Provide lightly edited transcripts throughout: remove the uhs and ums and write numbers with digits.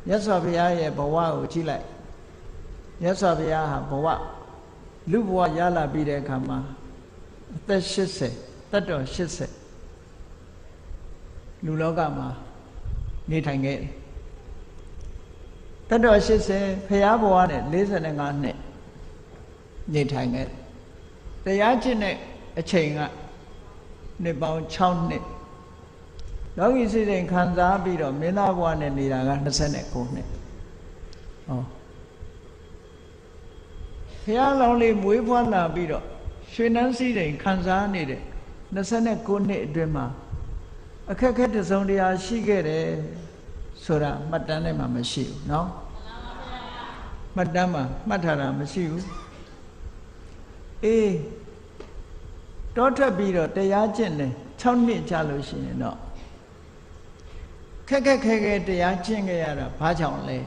မြတ်စွာဘုရားရဲ့ဘဝကိုကြည့်လိုက်မြတ်စွာဘုရားဟာဘဝလူဘဝရလာပြီးတဲ့အခါမှာအသက်80တတ်တော်80လူလောကမှာနေထိုင်ခဲ့တယ်တတ်တော်80ဘုရားဘဝနဲ့45နှစ်နေထိုင်ခဲ့တယ်တရားကျင့်တဲ့အချိန်ကနှစ်ပေါင်း6နှစ်လောကီစိတ်စိမ်ခံစားပြီးတော့မင်းသားဘဝနဲ့နေတာက29နှစ်ဟောဘုရားလောင်းလေးမွေးဖွားလာပြီးတော့ရွှေနှန်းစိတ်စိမ်ခံစားနေတဲ့29နှစ်အတွင်းမှာအခက်အခဲတစ်စုံတရာရှိခဲ့တယ်ဆိုတာမှတ်တမ်းထဲမှာမရှိဘူးเนาะမှတ်တမ်းမှာမှတ်ထားတာမရှိဘူးအေးတောထွက်ပြီးတော့တရားကျင့်တယ်6နှစ်ကြာလို့ရှိရင်တော့ခက်ခဲတရားကျင့်ခဲ့ရတာဘာကြောင့်လဲ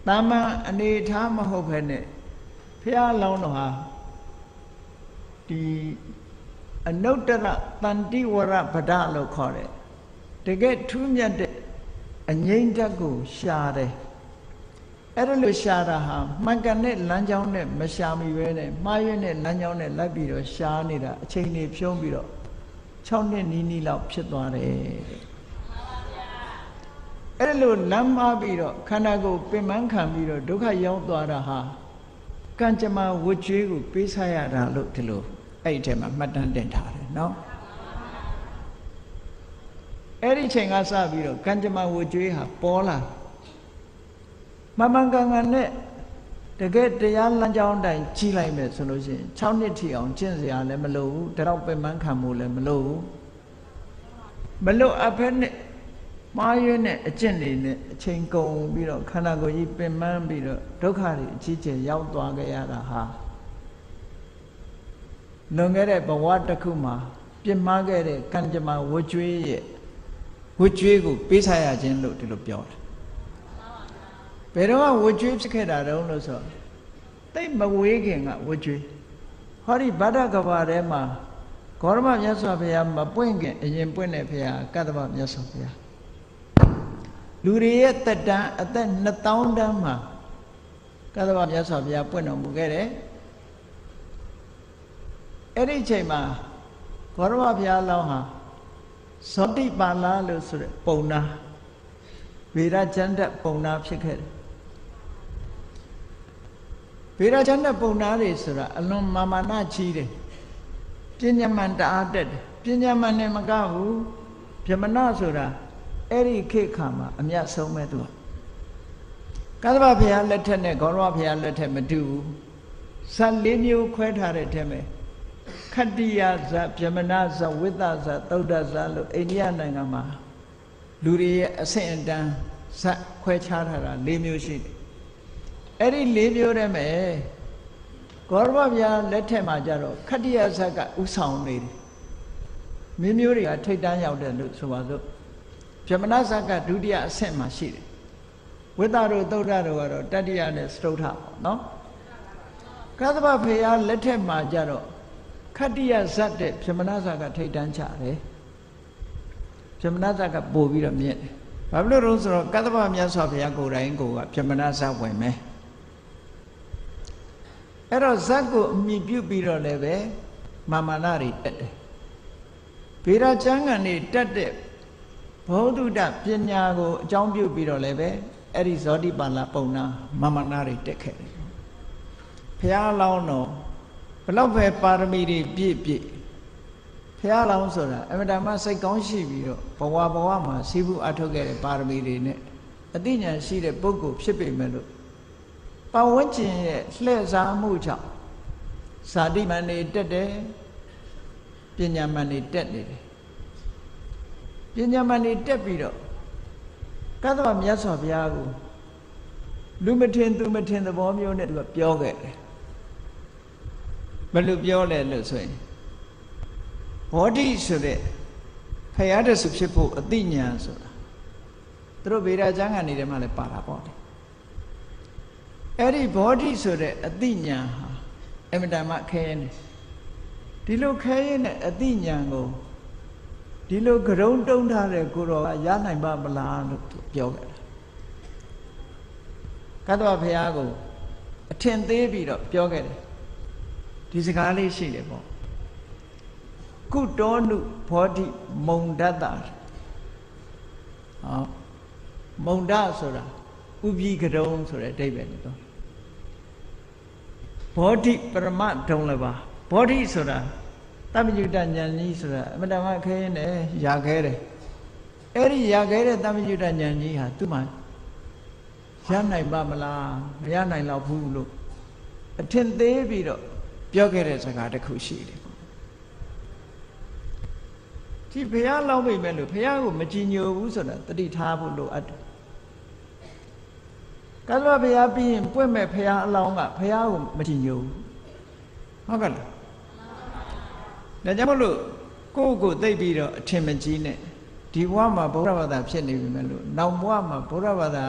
တာမန်အနေထားမဟုတ်ဘဲနဲ့ဘုရားလောင်းတော်ဟာဒီအနုတ္တရတန်တိဝရဗဒလို့ခေါ်တယ်တကယ်ထူးမြတ်တဲ့အငြိမ့်ဓာတ်ကိုရှာတယ်အဲ့ဒါလို့ရှာတာဟာမှန်ကန်တဲ့လမ်းကြောင်းနဲ့မရှာမိပဲနဲ့မှားယွင်းတဲ့လမ်းကြောင်းနဲ့လိုက်ပြီးတော့ရှာနေတာအချိန်တွေဖြုံးပြီးတော့6နှစ်နီးလောက်ဖြစ်သွားတယ်အဲ့လိုလမ်းမှားပြီးတော့ခန္ဓာကိုယ်ပင်ပန်းခံပြီးတော့ဒုက္ခရောက်သွားတာဟာကံကြမ္မာဝတ်ကြွေးကိုပေးစားရတာလို့ဒီလိုအဲ့ဒီထဲမှာမှတ်တမ်းတင်ထားတယ်နော်အဲ့ဒီချိန်ကစပြီးတော့ကံကြမ္မာဝတ်ကြွေးဟာပေါ်လာမမှန်ကန်ကန်နဲ့တကယ်တရားလမ်းကြောင်းတိုင်းကြီးလိုက်မယ်ဆိုလို့ရှိရင်6နှစ်ထိအောင်ကျင့်စရာလည်းမလိုဘူးတတော့ပင်ပန်းခံဖို့လည်းမလိုဘူးမလိုအပ်ဖက်နဲ့မှားယွင်းတဲ့အကျင့်တွေနဲ့အချိန်ကုန်ပြီးတော့ခန္ဓာကိုယ်ကြီးပင်ပန်းပြီးတော့ဒုက္ခတွေအကြီးကျယ်ရောက်သွားကြရတာဟာလွန်ခဲ့တဲ့ဘဝတစ်ခုမှာပြစ်မှားခဲ့တဲ့ကံကြမ္မာဝတ်ကြွေးရဲ့ဝတ်ကြွေးကိုပေးစားရခြင်းလို့ဒီလိုပြောတယ်ဘယ်တော့ဝတ်ကြွေးဖြစ်ခဲ့တာတုန်းလို့ဆိုတိတ်မဝေးခင်ကဝတ်ကြွေးဟောဒီဗဒ္ဒကဘာထဲမှာဂေါရမမြတ်စွာဘုရားမပွင့်ခင်အရင်ပွင့်တဲ့ဘုရားကတ္တဗမြတ်စွာဘုရားလူတွေရဲ့တက်တန်းအသက်2000တန်းမှာကတ္တဗမြတ်စွာဘုရားပွင့်တော်မူခဲ့တယ်အဲ့ဒီအချိန်မှာဂေါရမဘုရားလောင်းဟာဇောတိပါဠလို့ဆိုတဲ့ပုံနာဗေဒကျမ်းတက်ပုံနာဖြစ်ခဲ့တယ်ဗေဒကျမ်းတက်ပုံနာတွေဆိုတာအလွန်မာမာနကြီးတယ်ပညာမှန်တအားတက်တယ်ပညာမှန်နဲ့မကဘူးဗြဟ္မဏဆိုတာအဲ့ဒီခေတ်ခါမှာအမြတ်ဆုံးမဲ့သူကတ္တဗဘုရားလက်ထက်နဲ့ဂေါရမဘုရားလက်ထက်မတူဘူးဇတ်၄မျိုးခွဲထားတဲ့ထဲမှာခတ္တိယဇတ်ဗြဟ္မဏဇတ်ဝိသဇတ်သုဒ္ဓဇတ်လို့အိန္ဒိယနိုင်ငံမှာလူတွေရဲ့အဆင့်အတန်းဇတ်ခွဲခြားထားတာ၄မျိုးရှိတယ်အဲ့ဒီ၄မျိုးထဲမှာဂေါရမဘုရားလက်ထက်မှာကျတော့ခတ္တိယဇတ်ကဥဆောင်နေတယ်မျိုးတွေကထိတ်တန်းရောက်တယ်လို့ဆိုပါစို့ဗြဟ္မဏဇတ်ကဒုတိယအဆင့်မှာရှိတယ်ဝိသတို့သုဒ္ဓတို့ကတော့တတိယနဲ့စတုထပေါ့နော်ကတ္တဗဘုရားလက်ထက်မှာကျတော့ခတ္တိယဇတ်တဲ့ဗြဟ္မဏဇတ်ကထိတ်တန်းချတယ်ဗြဟ္မဏဇတ်ကပို့ပြီးတော့မြင့်တယ်ဘာဖြစ်လို့လဲဆိုတော့ကတ္တဗမြတ်စွာဘုရားကိုယ်တိုင်ကိုကဗြဟ္မဏဇတ်ဝင်မယ်အဲ့တော့ဇတ်ကိုအမိပြုပြီးတော့လည်းပဲမာမနာတွေတက်တယ်ဗေဒကျမ်းဂန်တွေတက်တဲ့ဘောဓုတပညာကိုအကြောင်းပြုပြီးတော့လည်းပဲအဲ့ဒီဇောတိပါဠပုံနာမာမနာတွေတက်ခဲ့တယ်ဘုရားလောင်းတော်ဘလောက်ပဲပါရမီတွေပြည့်ဘုရားလောင်းဆိုတာအမှန်တမ်းစိတ်ကောင်းရှိပြီးတော့ဘဝမှာစီးပူအထုတ်ခဲ့တဲ့ပါရမီတွေနဲ့အသိဉာဏ်ရှိတဲ့ပုဂ္ဂိုလ်ဖြစ်ပေမဲ့လို့ပတ်ဝန်းကျင်ရဲ့လှည့်စားမှုကြောင့်ဇာတိမန်တွေတက်တယ်ပညာမန်တွေတက်နေတယ်ပညာမန်တွေတက်ပြီးတော့ကတ္တဗမြတ်စွာဘုရားကိုလူမထင်သူမထင်သဘောမျိုးနဲ့သူကပြောခဲ့တယ်ဘယ်လိုပြောလဲလို့ဆိုရင်ဘောဓိဆိုတဲ့ဖယားတဆူဖြစ်ဖို့အသိဉာဏ်ဆိုတာသူတို့ဗေဒကျမ်းဂန်တွေထဲမှာလည်းပါတာပေါ့လေအဲ့ဒီဘောဓိဆိုတဲ့အသိဉာဏ်ဟာအမတန်မှခဲရင်ဒီလိုခဲရင်တဲ့အသိဉာဏ်ကိုဒီလိုကြုံတုံးထားတဲ့ကိုတော်ကရနိုင်ပါမလားလို့ပြောခဲ့တယ် ကတ္တဝဘုရားကိုအထင်သေးပြီးတော့ပြောခဲ့တယ်ဒီစကားလေးရှိတယ်ပေါ့ကုတောနုဘောဓိမုံဒတ္တမုံဒဆိုတာဥပိကတုံဆိုတဲ့အဓိပ္ပာယ်နဲ့တော့ဘောဓိပရမဒုံလည်းပါဘောဓိဆိုတာတမ္ပညုတဉာဏ်ကြီးဆိုတာအမတမခဲနေရခဲတယ်အဲ့ဒီရခဲတဲ့တမ္ပညုတဉာဏ်ကြီးဟာသူ့မှာရနိုင်ပါမလားမရနိုင်တော့ဘူးလို့အထင်သေးပြီးတော့ပြောခဲ့တဲ့စကားတစ်ခုရှိတယ်ဒီဘုရားလောင်းမိမဲ့လို့ဘုရားကိုမကြည်ညိုဘူးဆိုတာတတိထားဖို့လိုအပ်တယ်ကတ္တဝဘုရားပြီးရင်ပွင့်မဲ့ဘုရားအလောင်းကဘုရားကိုမကြည်ညိုဘူးဟုတ်ကဲ့လားဒါကြောင့်မလို့ကိုယ့်ကိုသိပြီးတော့အထင်မကြီးနဲ့ဒီဘဝမှာဗုဒ္ဓဘာသာဖြစ်နေပြီမဲ့လို့နောက်ဘဝမှာဗုဒ္ဓဘာသာ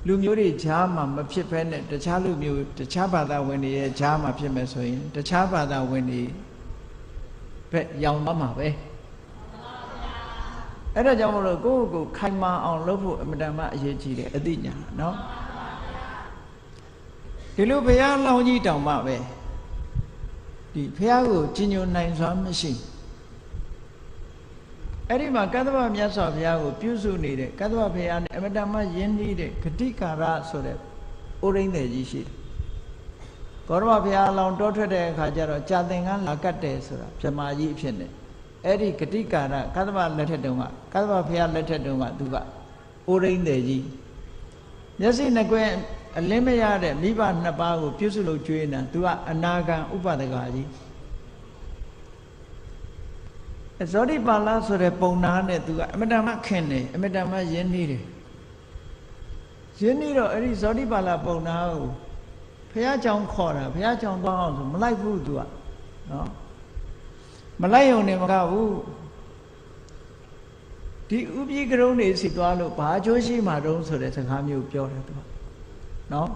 လူမျိုးတွေဈာမှာမဖြစ်ဘဲနဲ့တခြားလူမျိုးတခြားဘာသာဝင်တွေရဲ့ဈာမှာဖြစ်မယ်ဆိုရင်တခြားဘာသာဝင်တွေပဲရောင်သွားမှာပဲအဲ့ဒါကြောင့်မလို့ကိုယ့်ကိုခိုင်မာအောင်လုပ်ဖို့အမတန်မှအရေးကြီးတယ်အသိဉာဏ်နော်ဒီလိုဘုရားလောင်းကြီးတောင်မှပဲဒီဘုရားကိုကြည်ညိုနိုင်စွာမရှိအဲ့ဒီမှာကတ္တဗမြတ်စွာဘုရားကိုပြုစုနေတဲ့ကတ္တဗဘုရားနဲ့အမတန်မှယဉ်ကျေးတဲ့ဂတိကာရဆိုတဲ့ဩရိမ့်တယ်ကြီးရှိတယ်ကောရမဘုရားလောင်းတောထွက်တဲ့အခါကျတော့ကြာသင်္ကန်းလာကတ်တယ်ဆိုတာဗြဟ္မာကြီးအဖြစ်နဲ့အဲ့ဒီဂတိကာရကတ္တဗလက်ထက်တုန်းကကတ္တဗဘုရားလက်ထက်တုန်းကသူကဩရိမ့်တယ်ကြီးမျက်စိနှစ်ကွင်းအလင်းမရတဲ့မိဘနှစ်ပါးကိုပြုစုလို့ကျွေးနေတာသူကအနာဂံဥပဒကာကြီးဇောတိပါဠဆိုတဲ့ပုံနာနဲ့သူကအမတန်မှခင်တယ်အမတန်မှယဉ်နေတယ်ယဉ်နေတော့အဲ့ဒီဇောတိပါဠပုံနာကိုဘုရားကြောင့်ခေါ်တာဘုရားကြောင့်သွားအောင်ဆိုမလိုက်ဘူးသူကနော်မလိုက်ုံနဲ့မကဘူးဒီဥပိကရုံးနေစီသွားလို့ဘာအကျိုးရှိမှာတုံးဆိုတဲ့စကားမျိုးပြောတယ်သူကနော်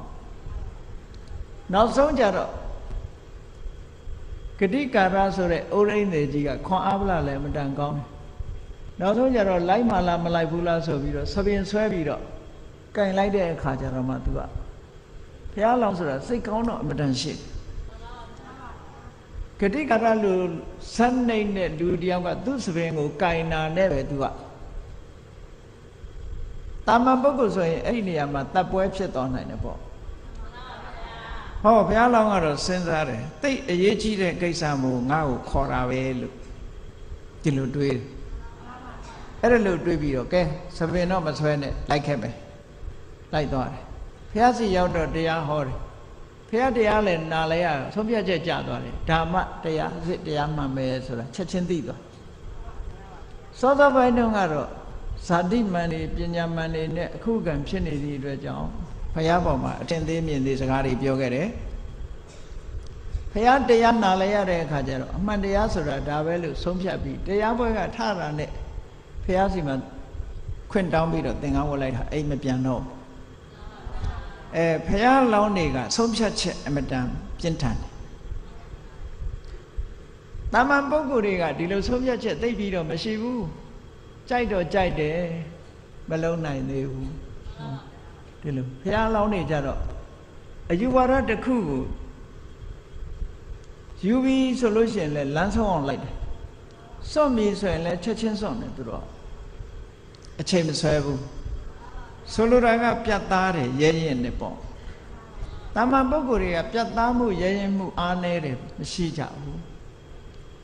နောက်ဆုံးကြတော့ဂတိကာရဆိုတဲ့ဩရိမ့်သေးကြီးကခွန်အားပလာလည်းမတန်ကောင်းတယ်နောက်ဆုံးကြတော့လိုက်မှလားမလိုက်ဘူးလားဆိုပြီးတော့သပင်ဆွဲပြီးတော့ကင်လိုက်တဲ့အခါကျတော့မှသူကဘုရားလောင်းဆိုတာစိတ်ကောင်းတော့အမတန်ရှိဂတိကာရလူစနှိမ့်တဲ့လူတယောက်ကသူ့သပင်ကိုကင်နာနဲ့ပဲသူကတာမန်ပုဂ္ဂိုလ်ဆိုရင်အဲ့ဒီနေရာမှာတပ်ပွဲဖြစ်သွားနိုင်တယ်ပေါ့ဟောဘုရားလောင်းကတော့စဉ်းစားတယ်တိတ်အရေးကြီးတဲ့ကိစ္စမို့ငါ့ကိုခေါ်တာပဲလို့ဒီလိုတွေးတယ်အဲ့ဒါလို့တွေးပြီးတော့ကဲသပင်တော့မဆွဲနဲ့လိုက်ခဲ့ပဲလိုက်သွားတယ်ဘုရားစီရောက်တော့တရားဟောတယ်ဘုရားတရားလည်းနားလဲရဆုံးဖြတ်ချက်ကြသွားတယ်ဓမ္မတရားစစ်တရားမှန်ပဲဆိုတာချက်ချင်းသိသွားသောသောပိုင်းတုန်းကတော့ဇာတိမန်တွေပညာမန်တွေနဲ့အခုကံဖြစ်နေသည့်အတွက်ကြောင့်ဘုရားပေါ်မှာအထင်သေးမြင်သေးစကားတွေပြောခဲ့တယ်ဘုရားတရားနာလဲရတဲ့အခါကျတော့အမှန်တရားဆိုတာဒါပဲလို့ဆုံးဖြတ်ပြီးတရားပွဲကထတာနဲ့ဘုရားစီမှာခွင့်တောင်းပြီးတော့သင်္ကန်းဝတ်လိုက်တာအိမ်မပြန်တော့ဘုရားလောင်းတွေကဆုံးဖြတ်ချက်အမတန်ပြင်းထန်တယ်တာမန်ပုဂ္ဂိုလ်တွေကဒီလိုဆုံးဖြတ်ချက်သိပြီးတော့မရှိဘူးကြိုက်တော့ကြိုက်တယ်မလုံးနိုင်သေးဘူးဒီလိုဘုရားလောင်းနေကြတော့အယူဝါဒတစ်ခုကိုယူပြီးဆိုလို့ရှိရင်လည်းလမ်းဆုံးအောင်လိုက်တယ်စွန့်ပြီဆိုရင်လည်းချက်ချင်းစွန့်တယ်သူတို့အချိန်မဆွဲဘူးဆိုလိုတာကပြတ်သားတယ်ရဲရင်နဲ့ပေါ့တာမန်ပုဂ္ဂိုလ်တွေကပြတ်သားမှုရဲရင်မှုအားနည်းတယ်မရှိကြဘူး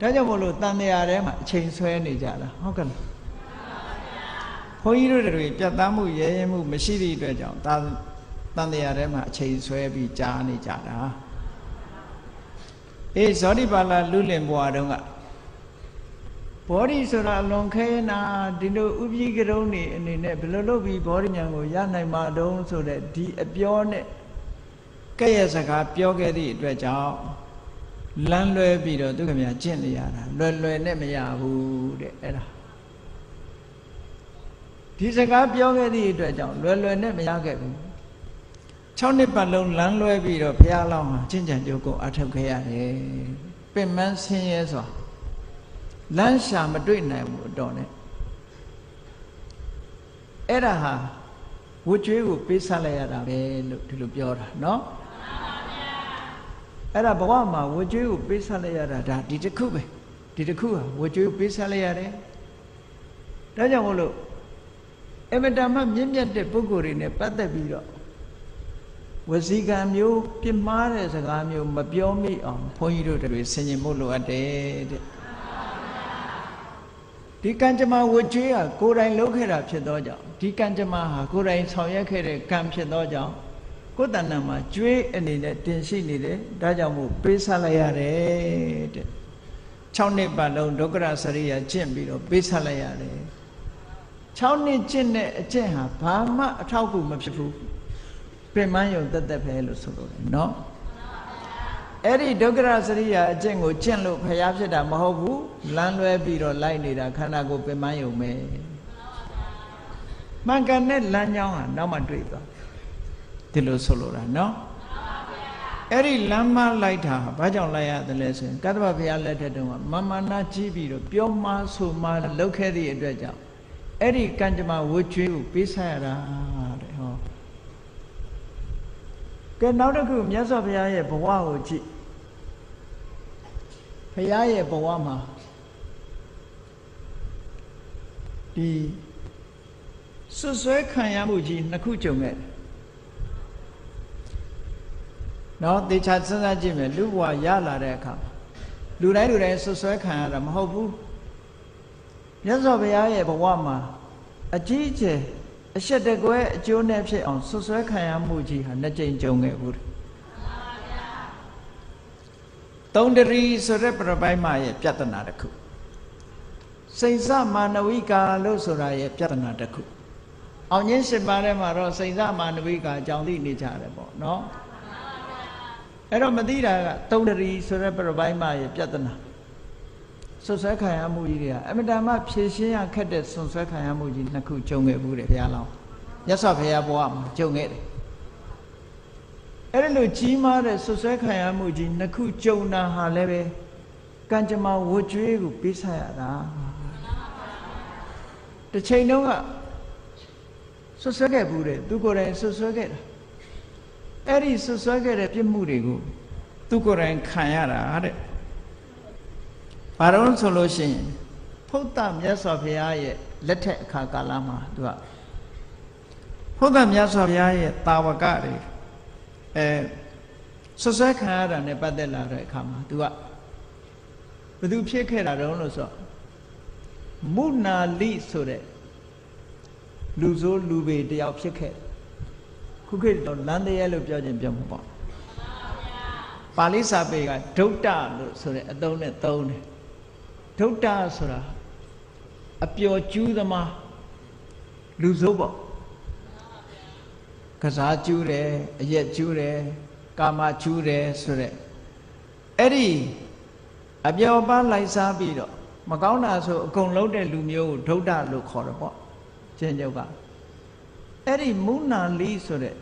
ဒါကြောင့်မို့လို့တန်တရားထဲမှာအချိန်ဆွဲနေကြတာဟုတ်ကဲ့ဘုန်းကြီးတို့တွေပြတ်သားမှုရဲရင်မှုမရှိသည့်အတွက်ကြောင့်တန်တရားထဲမှာအချိန်ဆွဲပြီးကြားနေကြတာဇောတိပါဠလူလင်ဘွားတုန်းကဘောဓိဆိုတာလွန်ခဲနာဒီလိုဥပိကရုံးနေအနေနဲ့ဘယ်လိုလုပ်ပြီးဘောဓိဉာဏ်ကိုရနိုင်မှာတုံးဆိုတဲ့ဒီအပြောနဲ့ကဲ့ရဲ့စကားပြောခဲ့သည့်အတွက်ကြောင့်လမ်းလွဲပြီးတော့သူခင်ဗျာကျင့်နေရတာလွယ်နဲ့မရဘူးတဲ့အဲ့ဒါဒီစကားပြောခဲ့သည့်အတွက်ကြောင့်လွယ်နဲ့မရခဲ့ဘူး6နှစ်ပတ်လုံးလမ်းလွဲပြီးတော့ဘုရားလောင်းမှာကျင့်ကြံကြိုးကိုအထောက်ခဲ့ရတယ်ပင်မဆင်းရဲစွာလမ်းရှာမတွေ့နိုင်ဘူးအတော်နဲ့အဲ့ဒါဟာ ဝတ်ကြွေးကိုပေးဆက်လိုက်ရတာပဲလို့ဒီလိုပြောတာနော်အဲ့ဒါဘဝမှာဝတ်ကြွေးကိုပေးဆက်လိုက်ရတာဒါဒီတစ်ခုပဲဒီတစ်ခုဟာဝတ်ကြွေးကိုပေးဆက်လိုက်ရတယ်ဒါကြောင့်မို့လို့အမတမမြင့်မြတ်တဲ့ပုဂ္ဂိုလ်တွေနဲ့ပတ်သက်ပြီးတော့ဝစီကံမျိုးပြမှားတဲ့စကားမျိုးမပြောမိအောင်ဘုန်းကြီးတို့တွေဆင်ခြင်ဖို့လိုအပ်တယ်တဲ့ဒီကံကြမ္မာဝတ်ကြွေးဟာကိုယ်တိုင်လုပ်ခဲ့တာဖြစ်သောကြောင့်ဒီကံကြမ္မာဟာကိုယ်တိုင်ဆောင်ရွက်ခဲ့တဲ့ကံဖြစ်သောကြောင့်ကိုယ်တဏ္ဍာမှာကြွေးအနေနဲ့တင်ရှိနေတယ်ဒါကြောင့်မို့ပေးဆက်လိုက်ရတယ်တဲ့6နှစ်ပတ်လုံးဒုက္ခရစရိယာကျင့်ပြီးတော့ပေးဆက်လိုက်ရတယ်6နှစ်ကျင့်တဲ့အကျင့်ဟာဘာမှအထောက်အကူမဖြစ်ဘူးပြင်မယုံတက်တက်ပဲလို့ဆိုလို့တယ်နော်အဲ့ဒီဒုက္ခရစရိယာအကျင့်ကိုကျင့်လို့ဖျားဖြစ်တာမဟုတ်ဘူးလမ်းလွဲပြီးတော့လိုက်နေတာခန္ဓာကိုယ်ပြင်မယုံပဲမှန်ကန်တဲ့လမ်းကြောင်းဟာနောက်မှတွေ့သွားဒီလိုဆိုလိုတာနော်အဲ့ဒီလမ်းမလိုက်တာဘာကြောင့်လိုက်ရတယ်လဲဆိုရင်ကတ္တဗဘုရားလက်ထက်တုန်းကမာမနာကြီးပြီးတော့ပြောမှားဆိုမှားလုပ်ခဲ့သည့်အတွက်ကြောင့်အဲ့ဒီကံကြမ္မာဝတ်ကြွေးကိုပေးဆက်ရတာတဲ့ဟောကဲနောက်တစ်ခုမြတ်စွာဘုရားရဲ့ဘဝကိုကြည့်ဘုရားရဲ့ဘဝမှာဒီဆွဆွဲခံရမှုကြီးနှစ်ခုကြုံခဲ့နော်တေချာစဉ်းစားကြည့်မယ်လူဘဝရလာတဲ့အခါလူတိုင်းဆွဆွဲခံရတာမဟုတ်ဘူးမြတ်စွာဘုရားရဲ့ဘဝမှာအကြီးအကျယ်အရှက်တကွဲအကျိုးနဲ့ဖြစ်အောင်ဆွဆွဲခံရမှုကြီးဟာနှစ်ကြိမ်ကြုံခဲ့ဘူးသုံးတရီဆိုတဲ့ပြပိုင်းမှာရဲ့ပြဿနာတစ်ခုစိတ်စမာနဝိကာလို့ဆိုတာရဲ့ပြဿနာတစ်ခုအောင်ချင်း7ပါးထဲမှာတော့စိတ်စမာနဝိကာအကြောင်းသိနေကြတယ်ပေါ့နော်အဲ့တော့မသိတာကသုံးတရီဆိုတဲ့ပြပိုင်းမှာရဲ့ပြဿနာဆွဆွဲခံရမှုကြီးတွေကအမတန်မှဖြည့်ရှင်းရခက်တဲ့ဆွဆွဲခံရမှုကြီးနှစ်ခုကြုံခဲ့ဘူးတဲ့ဘုရားလောင်းမြတ်စွာဘုရားဘဝမှာကြုံခဲ့တယ်အဲ့ဒီလိုကြီးမားတဲ့ဆွဆွဲခံရမှုကြီးနှစ်ခုကြုံတာဟာလည်းပဲကံကြမ္မာဝတ်ကြွေးကိုပေးဆက်ရတာတစ်ချိန်တုန်းကဆွဆွဲခဲ့ဘူးတဲ့သူကိုယ်တိုင်ဆွဆွဲခဲ့တာအဲ့ဒီဆွဆွဲခဲ့တဲ့ပြစ်မှုတွေကိုသူကိုယ်တိုင်ခံရတာတဲ့ဘာလို့ဆိုလို့ရှိရင်ဖုဒ္ဓမြတ်စွာဘုရားရဲ့လက်ထက်အခါကာလမှာသူကဖုဒ္ဓမြတ်စွာဘုရားရဲ့တာဝကတွေဆွဆွဲခံရတာနဲ့ပတ်သက်လာတဲ့အခါမှာသူကဘယ်သူဖြစ်ခဲ့တာတုံးလို့ဆိုမုနာလိဆိုတဲ့လူဆိုးလူပေတယောက်ဖြစ်ခဲ့ခုခေတ်တော့လမ်းတရားလို့ပြောခြင်းပြောမှာပေါ့ပါဠိစာပေကဒုဋ္ဌလို့ဆိုတဲ့အသုံးနဲ့သုံးတယ်ဒုဋ္ဌဆိုတာအပျော်ကျူးသမားလူဆိုးပေါ့ကစားကျူးတယ်အရက်ကျူးတယ်ကာမကျူးတယ်ဆိုတဲ့အဲ့ဒီအပျော်ပါလိုက်စားပြီးတော့မကောင်းတာဆိုအကုန်လုံးတဲ့လူမျိုးကိုဒုဋ္ဌလို့ခေါ်တယ်ပေါ့ကျင့်ကြုတ်ကအဲ့ဒီမုနာလိဆိုတဲ့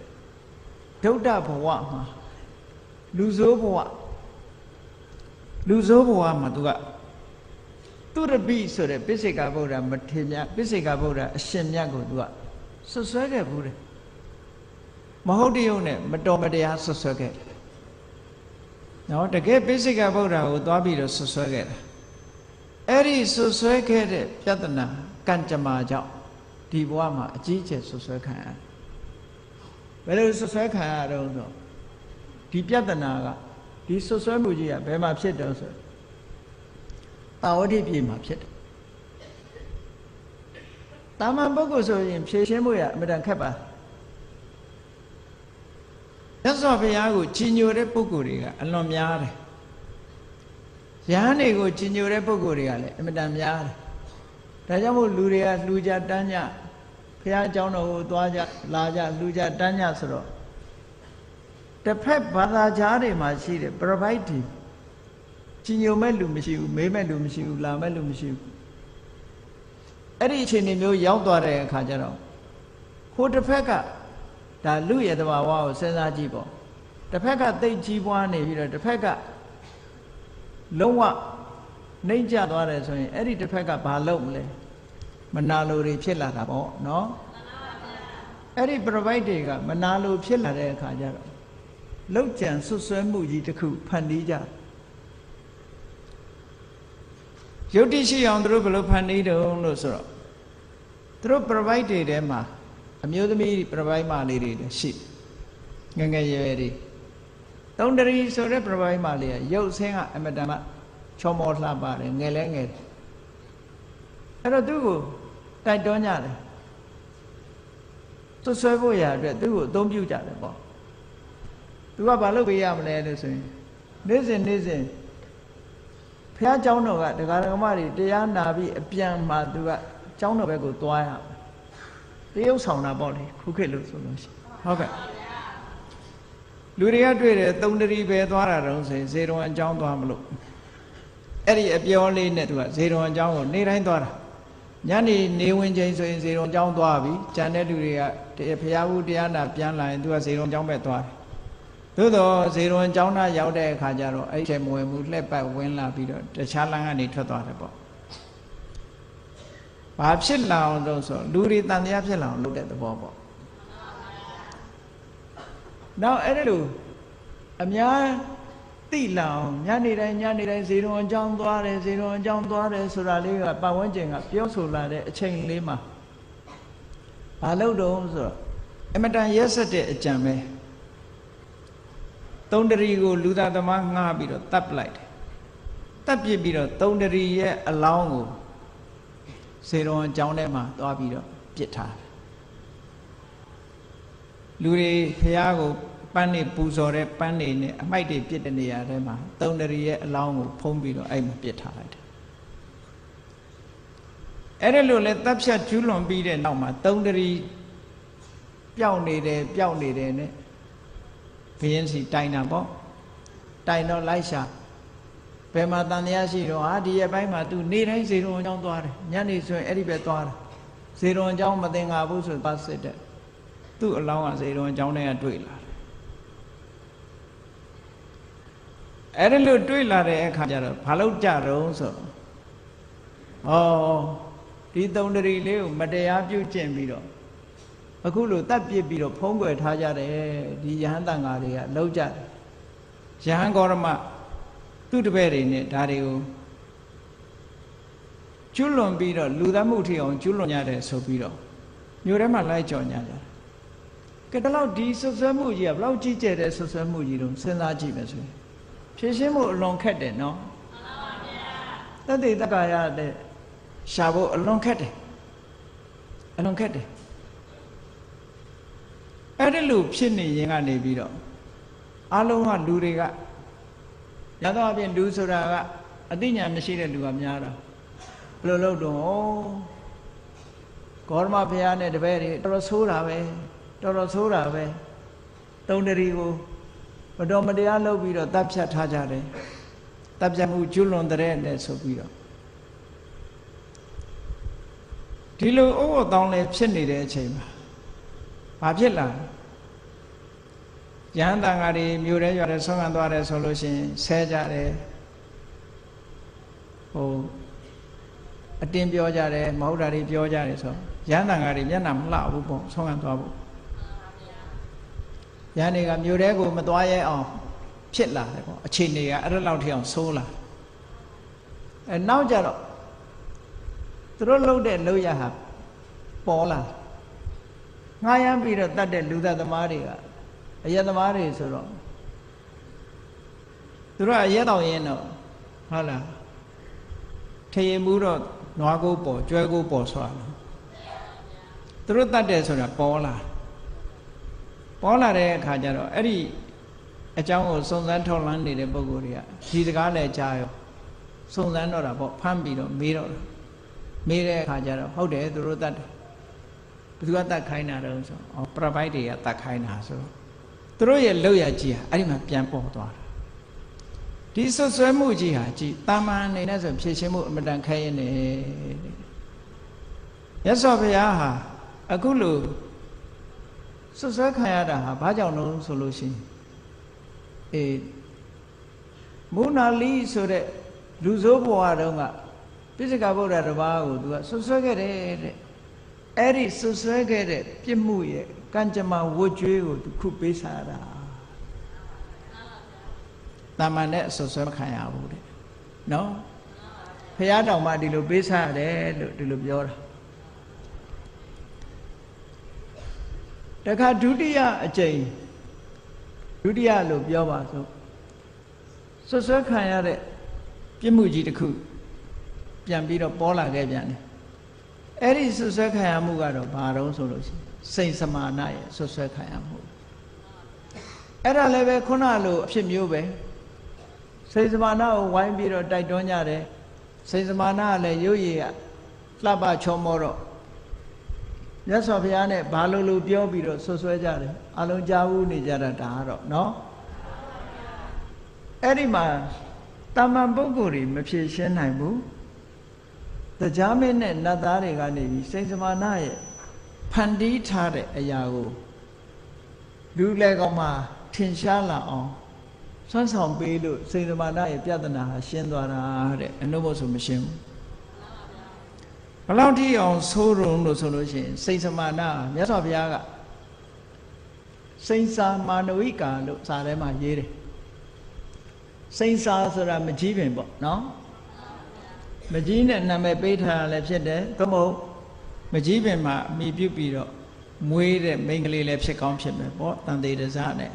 ဒုဋ္ဌဘဝမှာလူဆိုးဘဝမှာသူကသူရပိဆိုတဲ့ပိစိကဗုဒ္ဓမထေရမြတ်ပိစိကဗုဒ္ဓအရှင်မြတ်ကိုသူကဆွဆွဲခဲ့ဘူးတယ်မဟုတ်တရုံနဲ့မတော်မတရားဆွဆွဲခဲ့တယ်နော်တကယ်ပိစိကဗုဒ္ဓကိုသွားပြီးတော့ဆွဆွဲခဲ့တာအဲ့ဒီဆွဆွဲခဲ့တဲ့ပြဿနာကံကြမ္မာကြောင့်ဒီဘဝမှာအကြီးအကျယ်ဆွဆွဲခံရတယ်ဘယ်လိုဆွဆွဲခံရတော့ဆိုဒီပြဿနာကဒီဆွဆွဲမှုကြီးကဘယ်မှာဖြစ်တော့ဆိုတာဝတိပြည်မှာဖြစ်တယ်တာမန်ပုဂ္ဂိုလ်ဆိုရင်ဖြေရှင်းမှုရအမြဲတမ်းခက်ပါမြတ်စွာဘုရားကိုကြီးညိုတဲ့ပုဂ္ဂိုလ်တွေကအလွန်များတယ်ယဟန်တွေကိုကြီးညိုတဲ့ပုဂ္ဂိုလ်တွေကလည်းအမြဲတမ်းများတယ်ဒါကြောင့်မို့လူတွေကလှူကြတန်းကြဘုရားအကြောင်းတော်ကိုသွားကြလာကြလှူကြတန်းကြဆိုတော့တစ်ဖက်ဘာသာကြားတွေမှာရှိတယ် provide ကြီးညိုမဲ့လူမရှိဘူးမေးမဲ့လူမရှိဘူးလာမဲ့လူမရှိဘူးအဲ့ဒီအခြေအနေမျိုးရောက်သွားတဲ့အခါကျတော့ဟိုတစ်ဖက်ကဒါလူရဲ့တဘာဝကိုစဉ်းစားကြည့်ပေါ့တစ်ဖက်ကသိတ်ကြီးပွားနေပြီးတော့တစ်ဖက်ကလုံးဝနှိမ့်ကျသွားတယ်ဆိုရင်အဲ့ဒီတစ်ဖက်ကဘာလုပ်မလဲမနာလိုတွေဖြစ်လာတာပေါ့နော် အဲ့ဒီ provide တွေကမနာလိုဖြစ်လာတဲ့အခါကျတော့လောက်ကြံဆွဆွဲမှုကြီးတစ်ခုဖန်တီးကြယုတ်တိရှိအောင်သူတို့ဘယ်လိုဖန်တီးတုံးလို့ဆိုတော့သူတို့ provide တွေထဲမှာအမျိုးသမီး provide မလေးတွေရှိငယ်ငယ်ရွယ်ရွယ်တွေသုံးတရီဆိုတဲ့ provide မလေးကရုပ်ဆင်းကအမတန်မှချောမောလှပါတယ်ငယ်လဲငယ်တယ်အဲ့တော့သူ့ကိုတိုက်တွန်းကြတယ်ဆွဆွဲဖို့ရအတွက်သူ့ကိုအသုံးပြုကြတယ်ပေါ့သူကဘာလုပ်ပေးရမလဲလို့ဆိုရင်နေ့စဉ်ဘုရားကျောင်းတော်ကဒကာဒကမတွေတရားနာပြီးအပြန်မှာသူကကျောင်းတော်ဘက်ကိုသွားရတရုပ်ဆောင်တာပေါ့လေခုခေတ်လို့ဆိုလို့ရှိဟုတ်ကဲ့လူတွေကတွေ့တယ်သုံးတရီပဲသွားတာတော့ဆိုရင်ဇေရုံအကြောင်းသွားမလို့အဲ့ဒီအပြောလေးနဲ့သူကဇေရုံအကြောင်းကိုနေ့တိုင်းသွားတာညနေနေဝင်ချိန်ဆိုရင်ဇေရုံအကြောင်းသွားပြီကျန်တဲ့လူတွေကဘုရားဘူးတရားနာပြန်လာရင်သူကဇေရုံအကြောင်းပဲသွားတယ်သို့တော့ဇေရုံအကြောင်းသားရောက်တဲ့အခါကျတော့အဲ့ဒီမဝင်ဘူးလှက်ပတ်ဝင်လာပြီးတော့တခြားလမ်းကနေထွက်သွားတယ်ပေါ့ဘာဖြစ်လာအောင်လို့ဆိုလူတွေတန်တရားဖြစ်လာအောင်လုပ်တဲ့သဘောပေါ့နောက်အဲ့ဒါလိုအများသိလာအောင်ညနေတိုင်းဇေရုံအကြောင်းသွားတယ်ဆိုတာလေးကပတ်ဝန်းကျင်ကပြောဆိုလာတဲ့အချိန်လေးမှာဘာလုပ်တော့ဆိုတော့အမတန်ရက်ဆက်တဲ့အကြံပဲသုံးတရီကိုလူသားသမားငှားပြီးတော့တပ်လိုက်တယ်တပ်ပစ်ပြီးတော့သုံးတရီရဲ့အလောင်းကိုဇေရုံအကြောင်းထဲမှာသွားပြီးတော့ပစ်ထားတယ်လူတွေဖះကိုပန်းနေပူဇော်တဲ့ပန်းနေနဲ့အမိုက်တွေပစ်တဲ့နေရာထဲမှာသုံးတရီရဲ့အလောင်းကိုဖုံးပြီးတော့အဲ့မှာပစ်ထားလိုက်တယ်အဲ့ဒါလို့လဲတပ်ဖြတ်ကျူးလွန်ပြီးတဲ့နောက်မှာသုံးတရီပျောက်နေတယ်နဲ့ဘုရင်စီတိုင်တာပေါ့တိုင်တော့လိုက်ရှာဘယ်မှာတန်တရားရှိတော့ဟာဒီရဲ့ဘက်မှာ तू နေတိုင်းဇေရုံအကြောင်းသွားတယ်ညနေဆိုရင်အဲ့ဒီပဲသွားတာဇေရုံအကြောင်းမသင်္ကာဘူးဆိုပါစစ်တဲ့သူ့အလောင်းကဇေရုံအကြောင်းတွေကတွေ့လာတယ်အဲ့ဒါလို့တွေ့လာတဲ့အခါကျတော့ဘာလို့ကြတော့ဆိုဒီသုံးတရီလေးကိုမတရားပြုကျင့်ပြီးတော့အခုလိုတတ်ပြစ်ပြီးတော့ဖုံးကွယ်ထားကြတယ်ဒီယဟန်တန်ဃာတွေကလောက်ကြတယ်ယဟန်ဂေါရမသူ့တပည့်တွေနဲ့ဒါတွေကိုကျွလွန်ပြီးတော့လူသားမှုထီအောင်ကျွလွန်ကြတယ်ဆိုပြီးတော့မြို့ထဲမှာလိုက်ကြော်ညာကြတယ်ကဲတလောက်ဒီဆွဆွဲမှုကြီးကဘလောက်ကြီးကျယ်တဲ့ဆွဆွဲမှုကြီးတော့စဉ်းစားကြည့်မယ်ဆိုရင်ဖြည့်ရှင်းမှုအလွန်ခက်တယ်နော်မှန်ပါဗျာတတ္တိတက္ကရာတဲ့ရှာဖို့အလွန်ခက်တယ်အဲ့ဒီလိုဖြစ်နေရင်ကနေပြီးတော့အလုံးကလူတွေကရသောအပြင်လူဆိုတာကအသိဉာဏ်မရှိတဲ့လူကများတာဘယ်လိုလုပ်တော့ဂေါရမဘုရားနဲ့တပည့်တွေတော်တော်ဆိုးတာပဲသုံးတရီကိုမတော်မတရားလုပ်ပြီးတော့တပ်ဖြတ်ထားကြတယ်တပ်ဖြတ်မှုကျွလွန်တဲ့နဲ့ဆိုပြီးတော့ဒီလိုအိုးတောင်းလဲဖြစ်နေတဲ့အချိန်မှာဘာဖြစ်လာရဟန်းတန်ဃာတွေမြို့ထဲရွာထဲဆုံးခံသွားတယ်ဆိုလို့ရှိရင်ဆဲကြတယ်အတင်းပြောကြတယ်မဟုတ်တာတွေပြောကြတယ်ဆိုရဟန်းတန်ဃာတွေမျက်နှာမလှဘူးပေါ့ဆုံးခံသွားဖို့ရဟန်းတွေကမြို့ထဲကိုမသွားရဲအောင်ဖြစ်လာတယ်ပေါ့အခြေအနေကအဲ့ဒါလောက်ထိအောင်ဆိုးလာနောက်ကြတော့သူတို့လှုပ်တဲ့လှုပ်ရဟာပေါ်လာငှားရမ်းပြီးတော့တတ်တဲ့လူသားသမားတွေကအရက်သမားတွေဆိုတော့သူတို့အရက်တောင်ရင်တော့ဟုတ်လားထရင်မှုတော့နွားကိုပေါ်ကျွဲကိုပေါ်ဆွာသူတို့တတ်တယ်ဆိုတာပေါ်လာတဲ့အခါကျတော့အဲ့ဒီအကြောင်းကိုစုံစမ်းထောက်လှမ်းနေတဲ့ပုဂ္ဂိုလ်တွေကဒီစကားလည်းကြားရောစုံစမ်းတော့တာပေါ့ဖမ်းပြီးတော့မေးတော့တာမေးတဲ့အခါကျတော့ဟုတ်တယ်သူတို့တတ်တယ်ဘယ်သူကတတ်ခိုင်းတာတော့ဆိုပရပိုက်တွေကတတ်ခိုင်းတာဆိုသူတို့ရဲ့လောက်ရကြီးဟာအဲ့ဒီမှာပြန်ပေါ်သွားတာဒီဆွဆွဲမှုကြီးဟာကြည်တာမန်အနေနဲ့ဆိုဖြည့်ရှင်းမှုအမတန်ခဲရင်နေမြတ်စွာဘုရားဟာအခုလိုဆွဆွဲခံရတာဟာဘာကြောင့်လို့ဆိုလို့ရှိရင်မုနာလီဆိုတဲ့လူဆိုးဘဝတုန်းကပိစိကဗုဒ္ဓတစ်ပါးကိုသူကဆွဆွဲခဲ့တယ်တဲ့အဲ့ဒီဆွဆွဲခဲ့တဲ့ပြစ်မှုရဲ့က ကံကြမ္မာဝတ်ကြွေးကိုသူခုပေးစားတာတာမန်နဲ့ဆွဆွဲမခံရဘူးတဲ့နော်ဖះတောင်မှဒီလိုပေးစားရတယ်လို့ဒီလိုပြောတာတခါဒုတိယအကြိမ်ဒုတိယလို့ပြောပါစို့ဆွဆွဲခံရတဲ့ပြစ်မှုကြီးတစ်ခုပြန်ပြီးတော့ပေါ်လာခဲ့ပြန်တယ်အဲ့ဒီဆွဆွဲခံရမှုကတော့ဘာတုံးဆိုလို့ရှိရင်စိတ်စမာနရဲ့ဆွဆွဲခံရမှုအဲ့ဒါလည်းပဲခုနလိုအဖြစ်မျိုးပဲစိတ်စမာနကိုဝိုင်းပြီးတော့တိုက်တွန်းကြတယ်စိတ်စမာနကလည်းရုပ်ရည်ကလှပချောမောတော့မြတ်စွာဘုရားနဲ့ဘာလို့ပြောပြီးတော့ဆွဆွဲကြတယ်အလုံးကြားဘူးနေကြတာဒါကတော့နော်အဲ့ဒီမှာတာမန်ပုဂ္ဂိုလ်တွေမဖြေရှင်းနိုင်ဘူးတရားမင်းနဲ့နတ်သားတွေကနေပြီးစိတ်စမာနရဲ့ဖန်တီးထားတဲ့အရာကိုလူလေကောင်မှထင်ရှားလာအောင်ဆွမ်းဆောင်ပေးလို့စိတ်စမာနရဲ့ပြဿနာဟာရှင်းသွားတာတဲ့အနုဘဆိုမရှင်းဘူးဘယ်လောက်ထိအောင်ဆိုးရုံလို့ဆိုလို့ရှိရင်စိတ်စမာနမြတ်စွာဘုရားကစိန်စာမာနဝိကာလို့စာထဲမှာရေးတယ်စိန်စာဆိုတာမကြီးပင်ပေါ့နော်မကြီးနဲ့နာမည်ပေးထားတာလည်းဖြစ်တယ်သို့မဟုတ်မကြီးပင်မှာအမိပြုတ်ပြီးတော့မွေးတဲ့မိန်းကလေးလည်းဖြစ်ကောင်းဖြစ်မယ်ပေါ့တန်သေးတစားနဲ့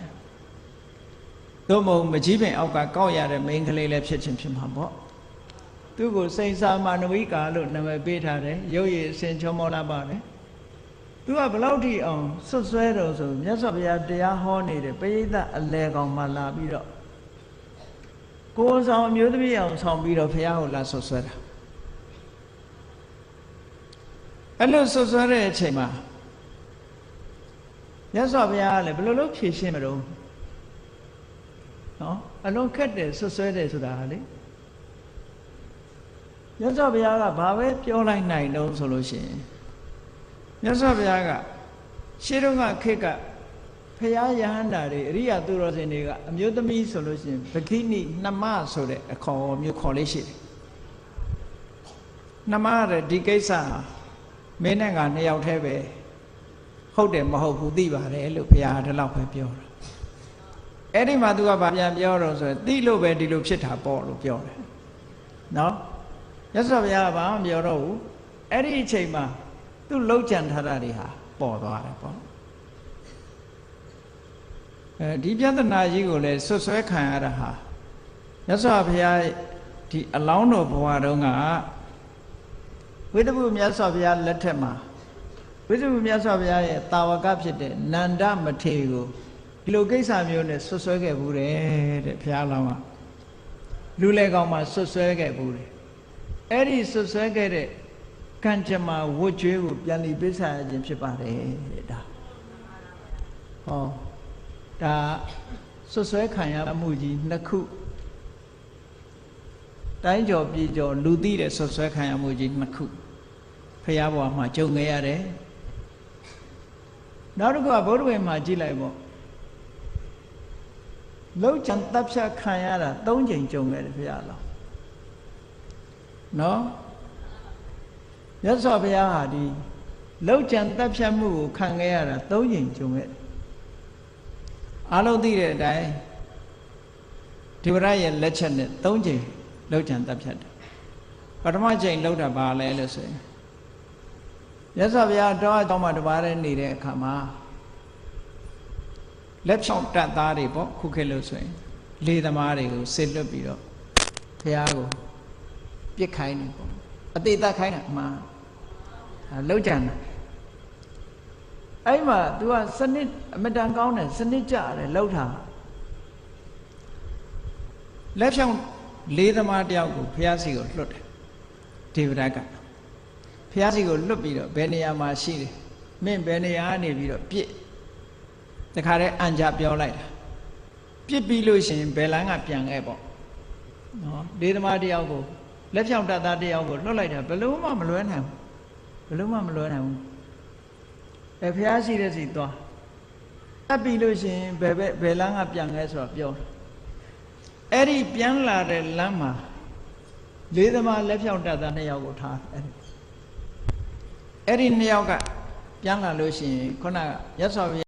သို့မဟုတ်မကြီးပင်အောက်ကကောက်ရတဲ့မိန်းကလေးလည်းဖြစ်ချင်းဖြစ်မှာပေါ့သူ့ကိုစိန်စာမာနဝိကာလို့နာမည်ပေးထားတယ်ရုပ်ရည်အစဉ်ချောမောလာပါတယ်သူကဘယ်လောက်ထိအောင်ဆွတ်ဆွဲတော့ဆိုမြတ်စွာဘုရားတရားဟောနေတဲ့ပရိသတ်အလဲကောင်မှလာပြီးတော့ကိုယ်ဆောင်အမျိုးသမီးအောင်ဆောင်ပြီးတော့ဘုရားကိုလာဆွတ်ဆွဲတာအဲ့လိုဆွတ်ဆွဲတဲ့အချိန်မှာမြတ်စွာဘုရားကလည်းဘယ်လိုလုပ်ဖြေရှင်းမလို့နော်အလုံးခက်တယ်ဆွတ်ဆွဲတယ်ဆိုတာဟာလေမြတ်စွာဘုရားကဘာပဲပြောလိုက်နိုင်တော့ဆိုလို့ရှိရင်မြတ်စွာဘုရားကရှေးတုန်းကခေတ်ကဖရာယဟန္တာတွေအရိယသူတော်စင်တွေကအမျိုးသမီးဆိုလို့ရှိရင်ပခိနိနှမဆိုတဲ့အခေါ်မျိုးခေါ်လေးရှိတယ်နှမတဲ့ဒီကိစ္စမင်းနဲ့ငါနှစ်ယောက်တည်းပဲဟုတ်တယ်မဟုတ်ဘူးသိပါတယ်လို့ဘုရားဒီလောက်ပဲပြောတာအဲ့ဒီမှာသူကဗာပြန်ပြောတော့ဆိုရင်သိလို့ပဲဒီလိုဖြစ်တာပေါ့လို့ပြောတယ်နော်မြတ်စွာဘုရားကဘာမှမပြောတော့ဘူးအဲ့ဒီအချိန်မှာသူ့လှုပ်ကြံထားတာတွေဟာပေါ်သွားတယ်ပေါ့ဒီပြဿနာကြီးကိုလည်းဆွဆွဲခံရတာဟာမြတ်စွာဘုရားဒီအလောင်းတော်ဘဝတုန်းကဝိတ္တပုမြတ်စွာဘုရားလက်ထက်မှာဝိတ္တပုမြတ်စွာဘုရားရဲ့တာဝကဖြစ်တဲ့နန္ဒမထေရကိုဒီလိုကိစ္စမျိုးနဲ့ဆွဆွဲခဲ့ဘူးတဲ့ဘုရားလောင်းကလူလေကောင်မှာဆွဆွဲခဲ့ဘူးတယ်အဲ့ဒီဆွဆွဲခဲ့တဲ့ကံကြမ္မာဝတ်ကြွေးကိုပြန်လီပေးစားရခြင်းဖြစ်ပါတယ်တဲ့ဒါဟောဒါဆွဆွဲခံရမှုကြီးနှစ်ခုတိုင်းကျော်ပြည်ကျော်လူသိတဲ့ဆွဆွဲခံရမှုကြီးနှစ်ခုဖရာဘဝမှာကြုံခဲ့ရတယ်နောက်တစ်ခုကဗုဒ္ဓဝေမှာကြည့်လိုက်ပေါ့လောက်ချံတပ်ဖြတ်ခံရတာ၃ချိန်ကြုံခဲ့တယ်ဖရာလောနော်မြတ်စွာဘုရားဟာဒီလောက်ချံတပ်ဖြတ်မှုကိုခံခဲ့ရတာ၃ချိန်ကြုံခဲ့တယ်အားလုံးသိတဲ့အတိုင်းဒီဝရရဲ့လက်ချက်နဲ့၃ချိန်လောက်ချံတပ်ဖြတ်တယ်ပထမချိန်လောက်တာဘာလဲလို့ဆိုရင်မြတ်စွာဘုရားတောအကြောင်းမှာတပါးတည်းနေတဲ့အခါမှာလက်ဖြောင့်တပ်သားတွေပေါ့ခုခေတ်လို့ဆိုရင်လေသမားတွေကိုစစ်လွတ်ပြီးတော့ဘုရားကိုပြစ်ခိုင်းတယ်ပေါ့အသေးသက်ခိုင်းတာအမှန်လောက်ကြံတာအဲ့မှာ तू ကစနစ်အမတန်ကောင်းတယ်စနစ်ကြတယ်လောက်တာလက်ဖြောင့်လေးသမားတယောက်ကိုဘုရားစီကိုလွတ်တယ်ဒေဝရတ်ကဘုရားစီကိုလွတ်ပြီးတော့ဘယ်နေရာမှာရှိတယ်မင်းဘယ်နေရာကနေပြီးတော့ပြစ်တခါတည်းအံကြပြောလိုက်တာပြစ်ပြီးလို့ရှိရင်ဘယ်လန်းကပြန်ခဲ့ပေါ့နော်လေးသမားတယောက်ကိုလက်ဖြောင့်တတ်သားတယောက်ကိုလွတ်လိုက်တာဘယ်လို့မှမလွဲနိုင်ဘူးဘယ်လို့မှမလွဲနိုင်ဘူးဘုရားရှိတဲ့စီသွားတက်ပြီးလို့ရှိရင်ဘယ်လမ်းကပြန်ခဲ့ဆိုတော့ပြောအဲ့ဒီပြန်လာတဲ့လမ်းမှာလေးသမားလက်ဖြောင့်တတ်သား2ယောက်ကိုထားအဲ့ဒီ2ယောက်ကပြ ပြန်လာလို့ရှိရင်ခုနရသော်